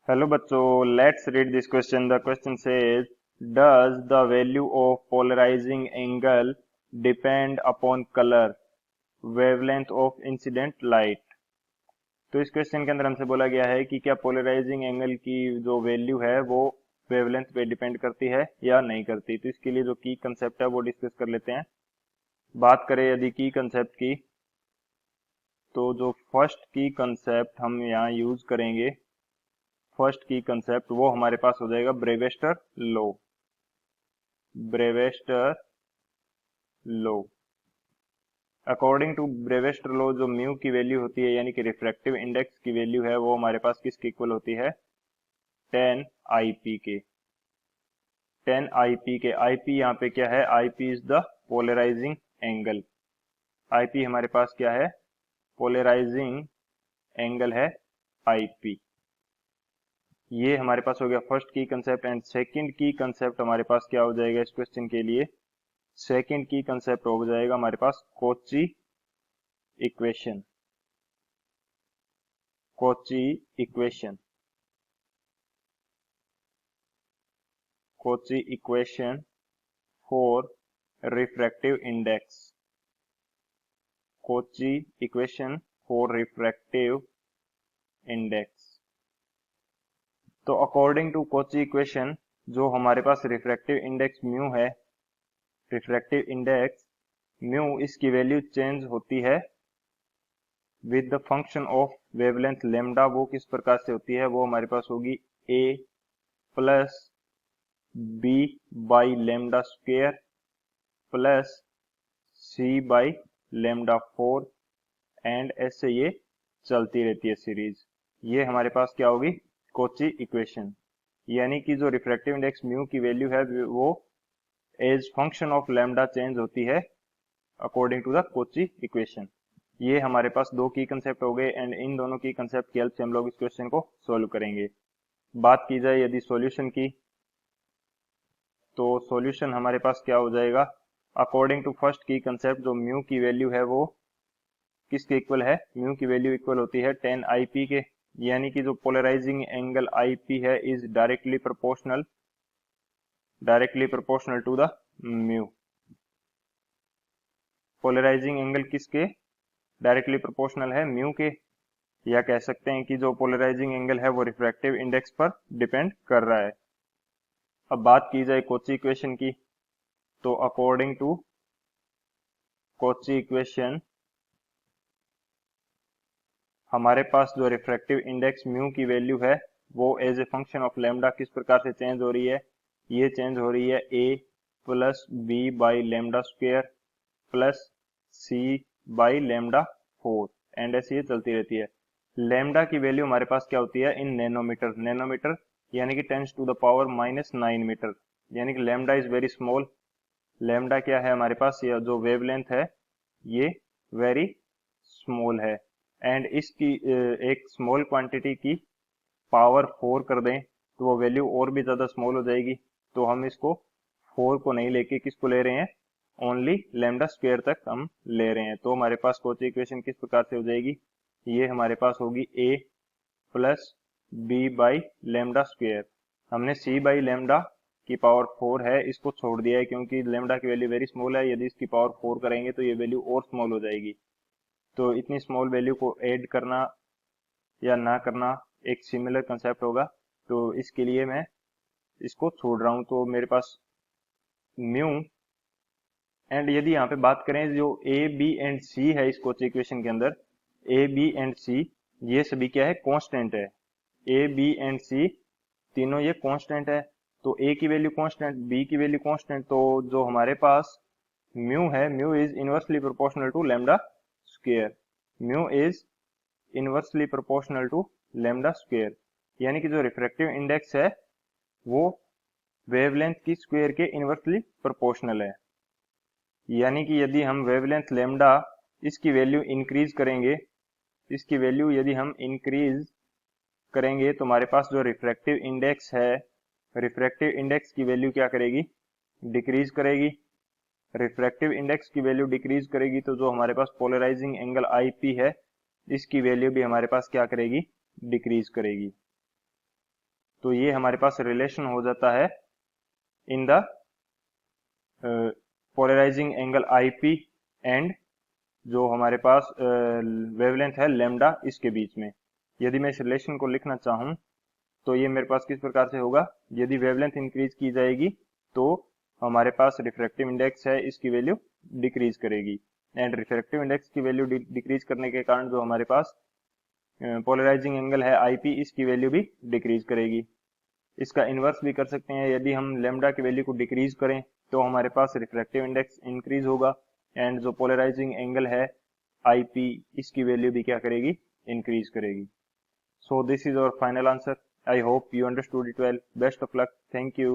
Hello बच्चों, let's read this question. The question says, does the value of polarizing angle depend upon color, wavelength of incident light? तो इस question के अंदर हमसे बोला गया है कि क्या पोलराइजिंग एंगल की जो वैल्यू है वो वेवलेंथ पे डिपेंड करती है या नहीं करती। तो इसके लिए जो की कंसेप्ट है वो डिस्कस कर लेते हैं। बात करें यदि की कंसेप्ट की, तो जो फर्स्ट की कंसेप्ट हम यहाँ यूज करेंगे, फर्स्ट की कंसेप्ट वो हमारे पास हो जाएगा Brewster law. Brewster law, according to Brewster law जो म्यू की वैल्यू होती है यानी कि रिफ्रैक्टिव इंडेक्स की वैल्यू है वो हमारे पास किसके इक्वल होती है, 10 आईपी के। 10 आईपी के, आईपी यहाँ पे क्या है, IP is the polarising angle. IP हमारे पास क्या है, पोलराइजिंग एंगल है आईपी। ये हमारे पास हो गया फर्स्ट की कंसेप्ट। एंड सेकंड की कंसेप्ट हमारे पास क्या हो जाएगा इस क्वेश्चन के लिए, सेकंड की कंसेप्ट हो जाएगा हमारे पास Cauchy equation. Cauchy equation, Cauchy equation for refractive index. Cauchy equation for refractive index. तो अकॉर्डिंग टू कॉची इक्वेशन जो हमारे पास रिफ्रैक्टिव इंडेक्स म्यू है, रिफ्रैक्टिव इंडेक्स म्यू इसकी वैल्यू चेंज होती है with the function of wavelength lambda. वो किस प्रकार से होती है, वो हमारे पास होगी A plus B by lambda square plus C by lambda 4। And ऐसे ये चलती रहती है सीरीज। ये हमारे पास क्या होगी, कॉची इक्वेशन। यानी कि जो रिफ्रैक्टिव इंडेक्स म्यू की वैल्यू है वो as function of lambda change होती है according to the Cauchy equation. ये हमारे पास दो की कंसेप्ट हो गए। एंड इन दोनों की कंसेप्ट की हेल्प से हम लोग इस क्वेश्चन को सोल्व करेंगे। बात की जाए यदि सॉल्यूशन की, तो सॉल्यूशन हमारे पास क्या हो जाएगा, अकॉर्डिंग टू फर्स्ट की कंसेप्ट जो म्यू की वैल्यू है वो किसके इक्वल है, म्यू की वैल्यू इक्वल होती है 10 आईपी के। यानी कि जो पोलराइजिंग एंगल आईपी है is directly proportional to the mu. Polarising angle किसके डायरेक्टली प्रोपोर्शनल है, म्यू के। या कह सकते हैं कि जो पोलराइजिंग एंगल है वो रिफ्रैक्टिव इंडेक्स पर डिपेंड कर रहा है। अब बात की जाए कॉची इक्वेशन की, तो अकॉर्डिंग टू कॉची इक्वेशन हमारे पास जो रिफ्रैक्टिव इंडेक्स म्यू की वैल्यू है वो as a function of lambda किस प्रकार से चेंज हो रही है, ये चेंज हो रही है A plus B by lambda square plus C by lambda 4। And ऐसे ये चलती रहती है। लेमडा की वैल्यू हमारे पास क्या होती है इन नैनोमीटर, नैनोमीटर यानी कि 10 टू द पावर -9 मीटर। यानी कि lambda is very small. Lambda क्या है हमारे पास, ये जो वेवलेंथ है ये वेरी स्मॉल है। एंड इसकी एक स्मॉल क्वांटिटी की पावर 4 कर दें तो वो वैल्यू और भी ज्यादा स्मॉल हो जाएगी। तो हम इसको 4 को नहीं लेके किसको ले रहे हैं, ओनली लेमडा स्क्वायर तक हम ले रहे हैं। तो हमारे पास कॉची इक्वेशन किस प्रकार से हो जाएगी, ये हमारे पास होगी A plus B by lambda square. हमने सी बाई लेमडा की पावर 4 है इसको छोड़ दिया है क्योंकि लेमडा की वैल्यू वेरी स्मॉल है। यदि इसकी पावर 4 करेंगे तो ये वैल्यू और स्मॉल हो जाएगी। तो इतनी स्मॉल वैल्यू को ऐड करना या ना करना एक सिमिलर कंसेप्ट होगा। तो इसके लिए मैं इसको छोड़ रहा हूं। तो मेरे पास म्यू, एंड यदि यहाँ पे बात करें जो ए बी एंड सी है इस कॉची इक्वेशन के अंदर, ए बी एंड सी ये सभी क्या है, कांस्टेंट है। ए बी एंड सी तीनों ये कांस्टेंट है। तो ए की वैल्यू कांस्टेंट, बी की वैल्यू कांस्टेंट, तो जो हमारे पास म्यू है, mu is inversely proportional to lambda square. Mu is inversely proportional to lambda square. यानी कि जो रिफ्रैक्टिव इंडेक्स है वो वेवलेंथ की स्क्वायर के इनवर्सली प्रोपोर्शनल है। यानी कि यदि हम वेवलेंथ लेमडा इसकी वैल्यू इंक्रीज करेंगे, इसकी वैल्यू यदि हम इंक्रीज करेंगे तो हमारे पास जो रिफ्रैक्टिव इंडेक्स है, रिफ्रैक्टिव इंडेक्स की वैल्यू क्या करेगी, डिक्रीज करेगी। रिफ्रैक्टिव इंडेक्स की वैल्यू डिक्रीज करेगी तो जो हमारे पास पोलराइजिंग एंगल आईपी है इसकी वैल्यू भी हमारे पास क्या करेगी, डिक्रीज करेगी। तो ये हमारे पास रिलेशन हो जाता है in the polarising angle IP and जो हमारे पास वेवलेंथ है लेमडा इसके बीच में। यदि मैं इस रिलेशन को लिखना चाहूँ तो ये मेरे पास किस प्रकार से होगा, यदि वेवलेंथ इंक्रीज की जाएगी तो हमारे पास रिफ्रैक्टिव इंडेक्स है इसकी वैल्यू डिक्रीज करेगी, एंड रिफ्रैक्टिव इंडेक्स की वैल्यू डिक्रीज करने के कारण जो हमारे पास पोलराइजिंग एंगल है IP इसकी वैल्यू भी डिक्रीज करेगी। इसका इनवर्स भी कर सकते हैं, यदि हम लेमडा की वैल्यू को डिक्रीज करें तो हमारे पास रिफ्रैक्टिव इंडेक्स इंक्रीज होगा एंड जो पोलराइजिंग एंगल है IP इसकी वैल्यू भी क्या करेगी, इंक्रीज करेगी। So this is our final answer. I hope you understood it well. Best of luck. Thank you.